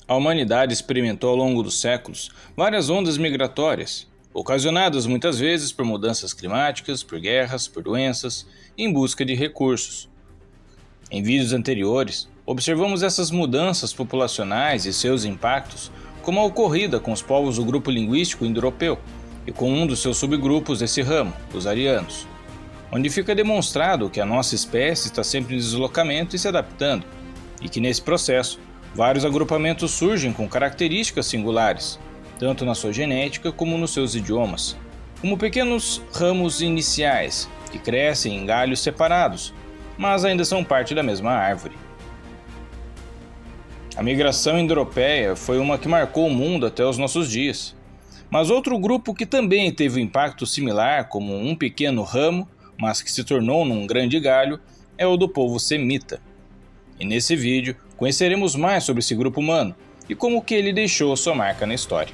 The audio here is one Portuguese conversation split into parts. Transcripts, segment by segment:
A humanidade experimentou ao longo dos séculos várias ondas migratórias, ocasionadas muitas vezes por mudanças climáticas, por guerras, por doenças, em busca de recursos. Em vídeos anteriores, observamos essas mudanças populacionais e seus impactos, como a ocorrida com os povos do grupo linguístico indo-europeu e com um dos seus subgrupos desse ramo, os arianos, onde fica demonstrado que a nossa espécie está sempre em deslocamento e se adaptando, e que nesse processo, vários agrupamentos surgem com características singulares, tanto na sua genética como nos seus idiomas, como pequenos ramos iniciais que crescem em galhos separados, mas ainda são parte da mesma árvore. A migração indo-europeia foi uma que marcou o mundo até os nossos dias, mas outro grupo que também teve um impacto similar como um pequeno ramo, mas que se tornou num grande galho, é o do povo semita. E nesse vídeo, conheceremos mais sobre esse grupo humano e como que ele deixou sua marca na história.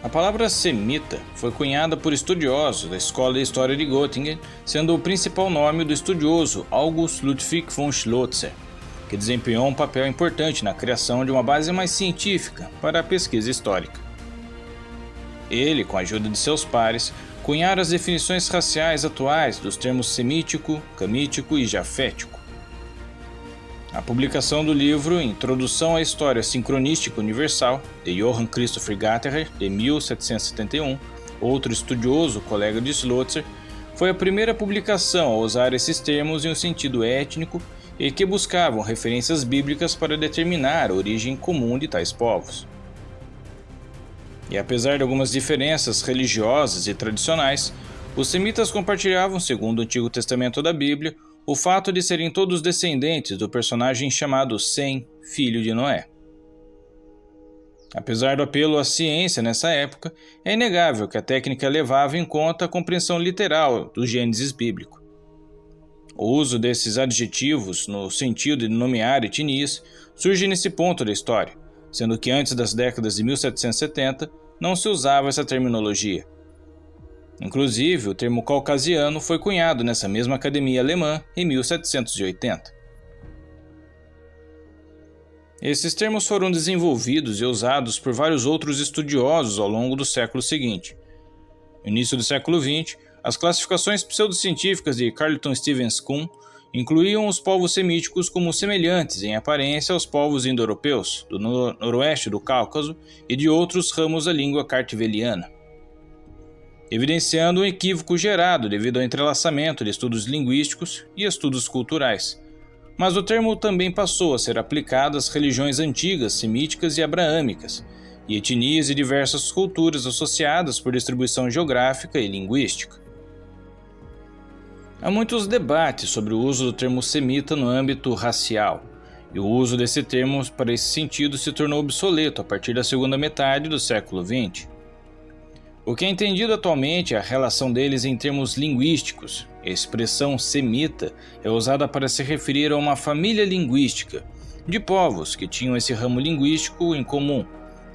A palavra semita foi cunhada por estudiosos da Escola de História de Göttingen, sendo o principal nome do estudioso August Ludwig von Schlosser, que desempenhou um papel importante na criação de uma base mais científica para a pesquisa histórica. Ele, com a ajuda de seus pares, cunharam as definições raciais atuais dos termos semítico, camítico e jafético. A publicação do livro Introdução à História Sincronística Universal, de Johann Christopher Gatterer, de 1771, outro estudioso colega de Schlosser, foi a primeira publicação a usar esses termos em um sentido étnico e que buscavam referências bíblicas para determinar a origem comum de tais povos. E apesar de algumas diferenças religiosas e tradicionais, os semitas compartilhavam, segundo o Antigo Testamento da Bíblia, o fato de serem todos descendentes do personagem chamado Sem, filho de Noé. Apesar do apelo à ciência nessa época, é inegável que a técnica levava em conta a compreensão literal do Gênesis bíblico. O uso desses adjetivos no sentido de nomear etnias surge nesse ponto da história, sendo que antes das décadas de 1770 não se usava essa terminologia. Inclusive, o termo caucasiano foi cunhado nessa mesma academia alemã em 1780. Esses termos foram desenvolvidos e usados por vários outros estudiosos ao longo do século seguinte. No início do século XX, as classificações pseudocientíficas de Carleton Stevens Kuhn incluíam os povos semíticos como semelhantes em aparência aos povos indo-europeus do noroeste do Cáucaso e de outros ramos da língua cartveliana, evidenciando um equívoco gerado devido ao entrelaçamento de estudos linguísticos e estudos culturais. Mas o termo também passou a ser aplicado às religiões antigas semíticas e abraâmicas, e etnias de diversas culturas associadas por distribuição geográfica e linguística. Há muitos debates sobre o uso do termo semita no âmbito racial, e o uso desse termo para esse sentido se tornou obsoleto a partir da segunda metade do século XX. O que é entendido atualmente é a relação deles em termos linguísticos. A expressão semita é usada para se referir a uma família linguística de povos que tinham esse ramo linguístico em comum,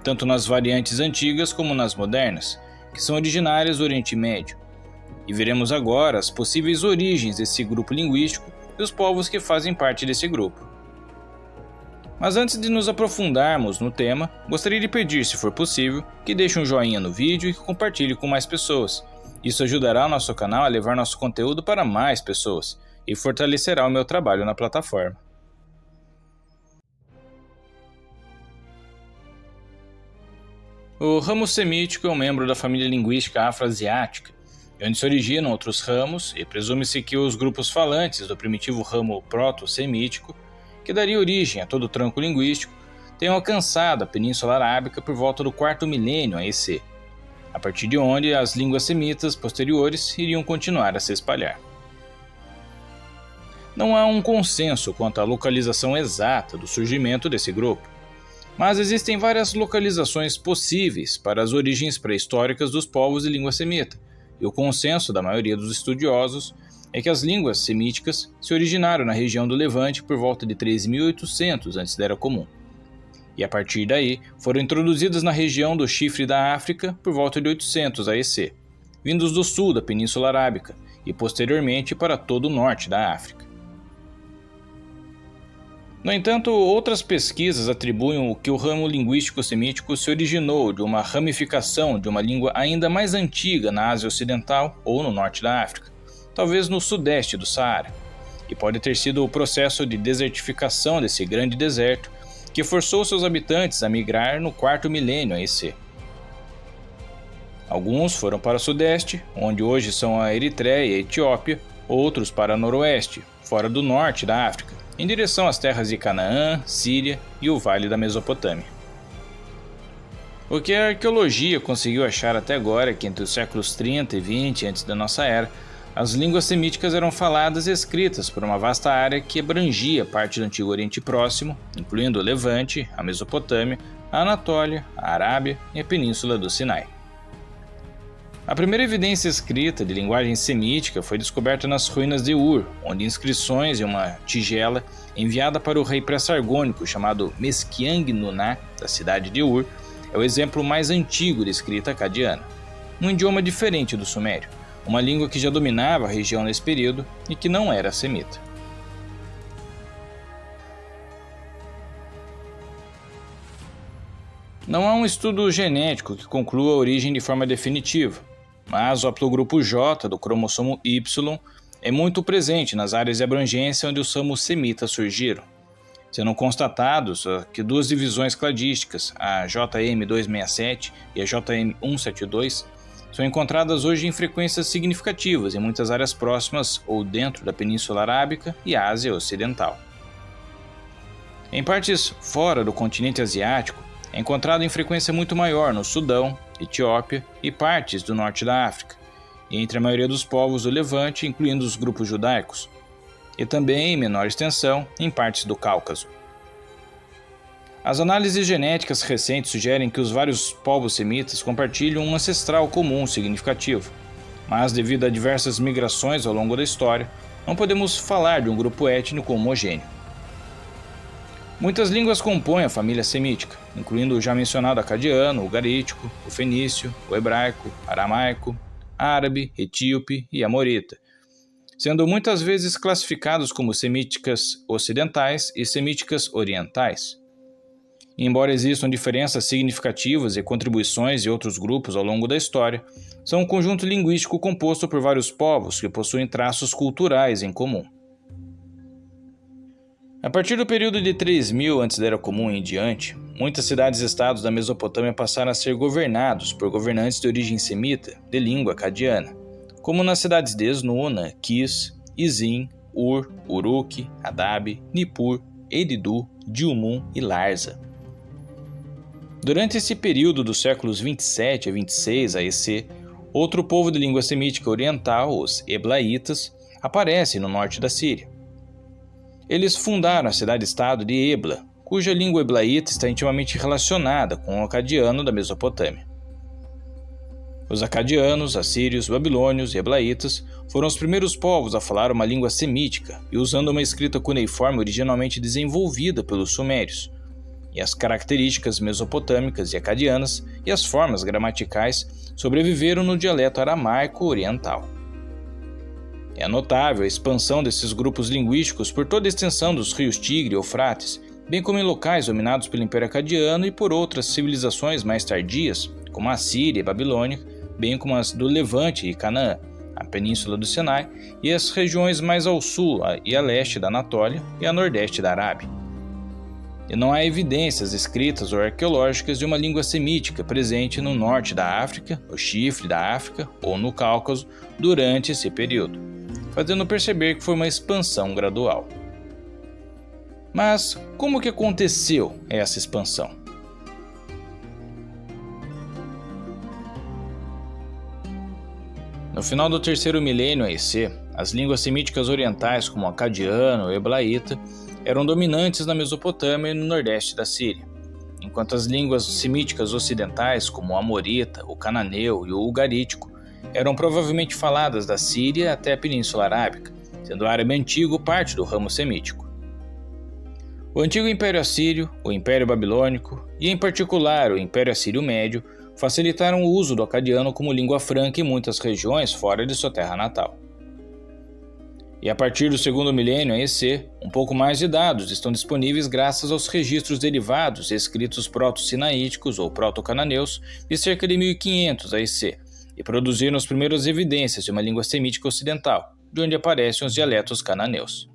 tanto nas variantes antigas como nas modernas, que são originárias do Oriente Médio. E veremos agora as possíveis origens desse grupo linguístico e os povos que fazem parte desse grupo. Mas antes de nos aprofundarmos no tema, gostaria de pedir, se for possível, que deixe um joinha no vídeo e que compartilhe com mais pessoas. Isso ajudará o nosso canal a levar nosso conteúdo para mais pessoas e fortalecerá o meu trabalho na plataforma. O ramo semítico é um membro da família linguística afroasiática, onde se originam outros ramos, e presume-se que os grupos falantes do primitivo ramo proto-semítico, que daria origem a todo o tronco linguístico, tenham alcançado a Península Arábica por volta do 4º milênio AEC, a partir de onde as línguas semitas posteriores iriam continuar a se espalhar. Não há um consenso quanto à localização exata do surgimento desse grupo, mas existem várias localizações possíveis para as origens pré-históricas dos povos de língua semita, e o consenso da maioria dos estudiosos é que as línguas semíticas se originaram na região do Levante por volta de 13.800 antes da Era Comum, e a partir daí foram introduzidas na região do Chifre da África por volta de 800 AEC, vindos do sul da Península Arábica e posteriormente para todo o norte da África. No entanto, outras pesquisas atribuem que o ramo linguístico semítico se originou de uma ramificação de uma língua ainda mais antiga na Ásia Ocidental ou no norte da África, talvez no sudeste do Saara, e pode ter sido o processo de desertificação desse grande deserto que forçou seus habitantes a migrar no 4º milênio A.C. Alguns foram para o sudeste, onde hoje são a Eritreia e a Etiópia, outros para o noroeste, fora do norte da África, em direção às terras de Canaã, Síria e o Vale da Mesopotâmia. O que a arqueologia conseguiu achar até agora é que entre os séculos 30 e 20 antes da nossa era, as línguas semíticas eram faladas e escritas por uma vasta área que abrangia parte do Antigo Oriente Próximo, incluindo o Levante, a Mesopotâmia, a Anatólia, a Arábia e a Península do Sinai. A primeira evidência escrita de linguagem semítica foi descoberta nas ruínas de Ur, onde inscrições em uma tigela enviada para o rei pré-sargônico chamado Mesquiang Nuná, da cidade de Ur, é o exemplo mais antigo de escrita acadiana. Um idioma diferente do sumério, uma língua que já dominava a região nesse período e que não era semita. Não há um estudo genético que conclua a origem de forma definitiva, mas o haplogrupo J do cromossomo Y é muito presente nas áreas de abrangência onde os ramos semitas surgiram, sendo constatados que duas divisões cladísticas, a JM267 e a JM172, são encontradas hoje em frequências significativas em muitas áreas próximas ou dentro da Península Arábica e Ásia Ocidental. Em partes fora do continente asiático, é encontrado em frequência muito maior no Sudão, Etiópia e partes do norte da África, e entre a maioria dos povos do Levante, incluindo os grupos judaicos, e também, em menor extensão, em partes do Cáucaso. As análises genéticas recentes sugerem que os vários povos semitas compartilham um ancestral comum significativo, mas devido a diversas migrações ao longo da história, não podemos falar de um grupo étnico homogêneo. Muitas línguas compõem a família semítica, incluindo o já mencionado acadiano, o garítico, o fenício, o hebraico, aramaico, árabe, etíope e amorita, sendo muitas vezes classificados como semíticas ocidentais e semíticas orientais. Embora existam diferenças significativas e contribuições de outros grupos ao longo da história, são um conjunto linguístico composto por vários povos que possuem traços culturais em comum. A partir do período de 3000 a.C. em diante, muitas cidades-estados da Mesopotâmia passaram a ser governados por governantes de origem semita, de língua acadiana, como nas cidades de Esnuna, Quis, Izim, Ur, Uruk, Adab, Nippur, Eridu, Dilmun e Larsa. Durante esse período dos séculos 27 a 26 a.C., outro povo de língua semítica oriental, os Eblaitas, aparece no norte da Síria. Eles fundaram a cidade-estado de Ebla, cuja língua eblaíta está intimamente relacionada com o acadiano da Mesopotâmia. Os acadianos, assírios, babilônios e eblaitas foram os primeiros povos a falar uma língua semítica e usando uma escrita cuneiforme originalmente desenvolvida pelos sumérios, e as características mesopotâmicas e acadianas e as formas gramaticais sobreviveram no dialeto aramaico oriental. É notável a expansão desses grupos linguísticos por toda a extensão dos rios Tigre e Eufrates, bem como em locais dominados pelo Império Acadiano e por outras civilizações mais tardias, como a Síria e a Babilônia, bem como as do Levante e Canaã, a Península do Sinai e as regiões mais ao sul e a leste da Anatólia e a nordeste da Arábia. E não há evidências escritas ou arqueológicas de uma língua semítica presente no norte da África, no chifre da África ou no Cáucaso durante esse período, fazendo perceber que foi uma expansão gradual. Mas como que aconteceu essa expansão? No final do 3º milênio A.C., as línguas semíticas orientais como o acadiano e o eblaíta eram dominantes na Mesopotâmia e no nordeste da Síria, enquanto as línguas semíticas ocidentais como o amorita, o cananeu e o ugarítico eram provavelmente faladas da Síria até a Península Arábica, sendo o árabe antigo parte do ramo semítico. O antigo Império Assírio, o Império Babilônico e, em particular, o Império Assírio Médio facilitaram o uso do acadiano como língua franca em muitas regiões fora de sua terra natal. E a partir do segundo milênio AEC, um pouco mais de dados estão disponíveis graças aos registros derivados escritos proto-sinaíticos ou proto-cananeus de cerca de 1500 AEC, e produziram as primeiras evidências de uma língua semítica ocidental, de onde aparecem os dialetos cananeus.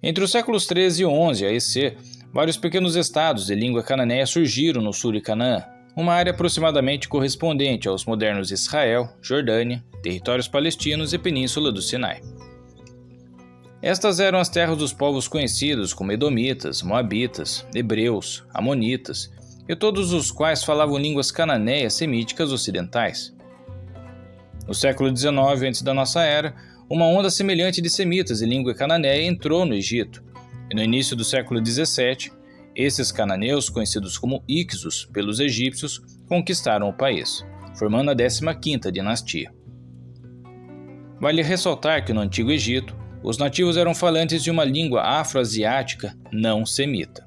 Entre os séculos 13 e 11 AEC, vários pequenos estados de língua cananeia surgiram no sul de Canaã, uma área aproximadamente correspondente aos modernos Israel, Jordânia, territórios palestinos e Península do Sinai. Estas eram as terras dos povos conhecidos como Edomitas, Moabitas, Hebreus, Amonitas, e todos os quais falavam línguas cananeias semíticas ocidentais. No século XIX antes da nossa era, uma onda semelhante de semitas de língua cananeia entrou no Egito, e no início do século XVII, esses cananeus, conhecidos como Ixos pelos egípcios, conquistaram o país, formando a 15ª dinastia. Vale ressaltar que no Antigo Egito, os nativos eram falantes de uma língua afroasiática não semita.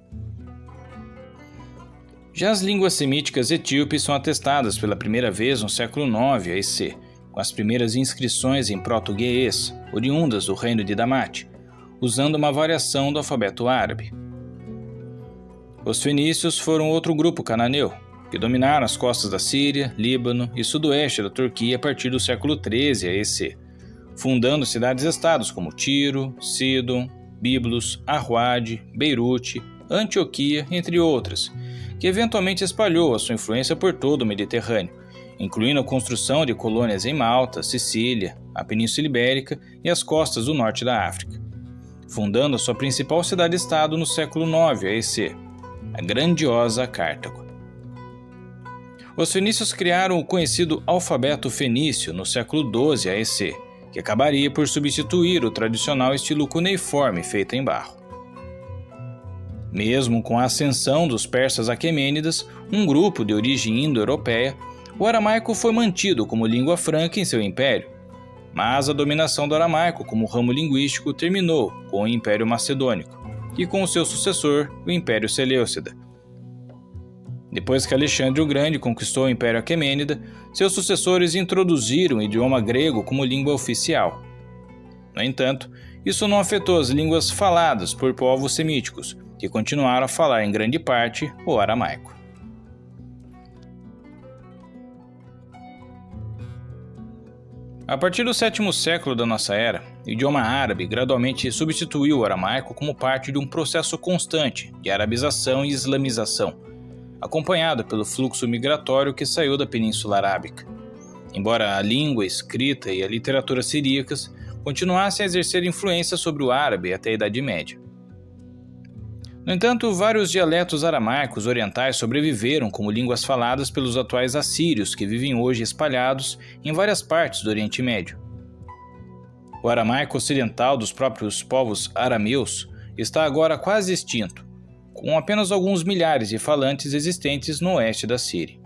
Já as línguas semíticas etíopes são atestadas pela primeira vez no século IX AEC, com as primeiras inscrições em proto-gueês, oriundas do reino de Damate, usando uma variação do alfabeto árabe. Os fenícios foram outro grupo cananeu, que dominaram as costas da Síria, Líbano e sudoeste da Turquia a partir do século XIII AEC, fundando cidades-estados como Tiro, Sidon, Biblos, Arwad, Beirute, Antioquia, entre outras, que eventualmente espalhou a sua influência por todo o Mediterrâneo, incluindo a construção de colônias em Malta, Sicília, a Península Ibérica e as costas do norte da África, fundando a sua principal cidade-estado no século IX AEC, a grandiosa Cartago. Os fenícios criaram o conhecido alfabeto fenício no século XII AEC, que acabaria por substituir o tradicional estilo cuneiforme feito em barro. Mesmo com a ascensão dos persas aquemênidas, um grupo de origem indo-europeia, o aramaico foi mantido como língua franca em seu império, mas a dominação do aramaico como ramo linguístico terminou com o Império Macedônico e com o seu sucessor, o Império Seleucida. Depois que Alexandre o Grande conquistou o Império Aquemênida, seus sucessores introduziram o idioma grego como língua oficial. No entanto, isso não afetou as línguas faladas por povos semíticos, que continuaram a falar em grande parte o aramaico. A partir do sétimo século da nossa era, o idioma árabe gradualmente substituiu o aramaico como parte de um processo constante de arabização e islamização, acompanhado pelo fluxo migratório que saiu da Península Arábica. Embora a língua escrita e a literatura siríacas continuassem a exercer influência sobre o árabe até a Idade Média. No entanto, vários dialetos aramaicos orientais sobreviveram como línguas faladas pelos atuais assírios que vivem hoje espalhados em várias partes do Oriente Médio. O aramaico ocidental dos próprios povos arameus está agora quase extinto, com apenas alguns milhares de falantes existentes no oeste da Síria.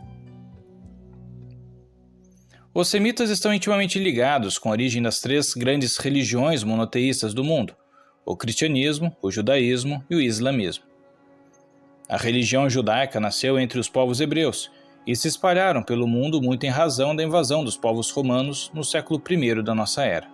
Os semitas estão intimamente ligados com a origem das três grandes religiões monoteístas do mundo: o cristianismo, o judaísmo e o islamismo. A religião judaica nasceu entre os povos hebreus e se espalharam pelo mundo muito em razão da invasão dos povos romanos no século I da nossa era.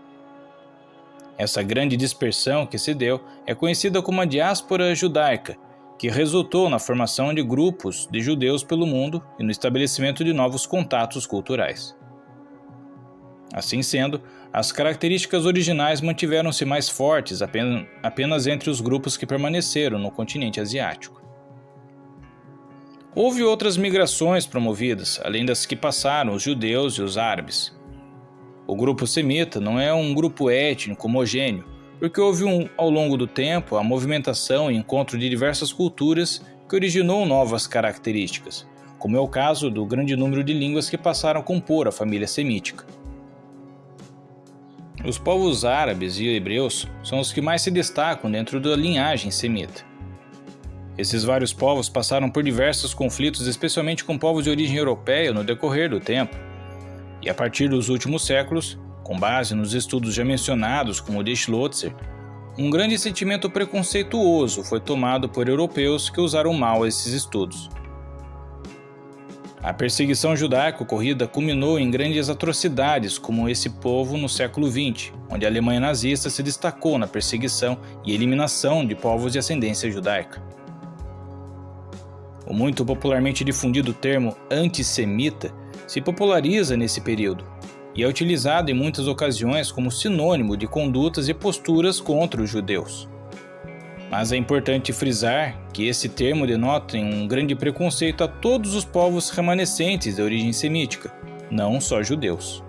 Essa grande dispersão que se deu é conhecida como a diáspora judaica, que resultou na formação de grupos de judeus pelo mundo e no estabelecimento de novos contatos culturais. Assim sendo, as características originais mantiveram-se mais fortes apenas entre os grupos que permaneceram no continente asiático. Houve outras migrações promovidas, além das que passaram os judeus e os árabes. O grupo semita não é um grupo étnico homogêneo, porque houve ao longo do tempo a movimentação e encontro de diversas culturas que originou novas características, como é o caso do grande número de línguas que passaram a compor a família semítica. Os povos árabes e hebreus são os que mais se destacam dentro da linhagem semita. Esses vários povos passaram por diversos conflitos, especialmente com povos de origem europeia no decorrer do tempo. E a partir dos últimos séculos, com base nos estudos já mencionados como o de Schlotzer, um grande sentimento preconceituoso foi tomado por europeus que usaram mal esses estudos. A perseguição judaica ocorrida culminou em grandes atrocidades como esse povo no século XX, onde a Alemanha nazista se destacou na perseguição e eliminação de povos de ascendência judaica. O muito popularmente difundido termo antissemita se populariza nesse período e é utilizado em muitas ocasiões como sinônimo de condutas e posturas contra os judeus. Mas é importante frisar que esse termo denota um grande preconceito a todos os povos remanescentes de origem semítica, não só judeus.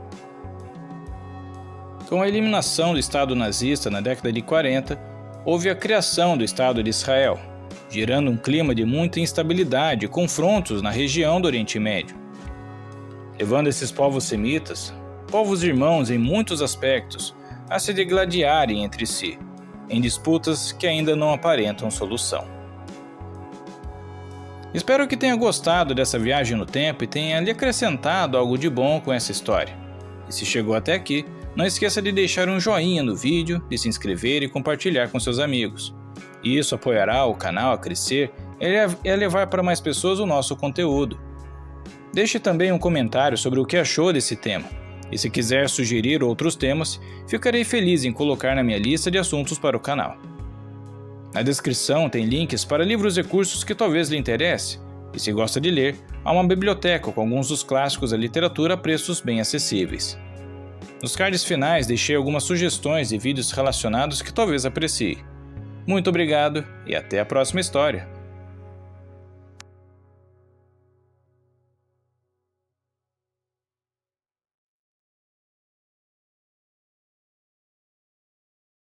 Com a eliminação do Estado nazista na década de 40, houve a criação do Estado de Israel, gerando um clima de muita instabilidade e confrontos na região do Oriente Médio, levando esses povos semitas, povos irmãos em muitos aspectos, a se degladiarem entre si, em disputas que ainda não aparentam solução. Espero que tenha gostado dessa viagem no tempo e tenha lhe acrescentado algo de bom com essa história. E se chegou até aqui, não esqueça de deixar um joinha no vídeo, de se inscrever e compartilhar com seus amigos. Isso apoiará o canal a crescer e a levar para mais pessoas o nosso conteúdo. Deixe também um comentário sobre o que achou desse tema. E se quiser sugerir outros temas, ficarei feliz em colocar na minha lista de assuntos para o canal. Na descrição tem links para livros e cursos que talvez lhe interesse, e se gosta de ler, há uma biblioteca com alguns dos clássicos da literatura a preços bem acessíveis. Nos cards finais deixei algumas sugestões de vídeos relacionados que talvez aprecie. Muito obrigado e até a próxima história!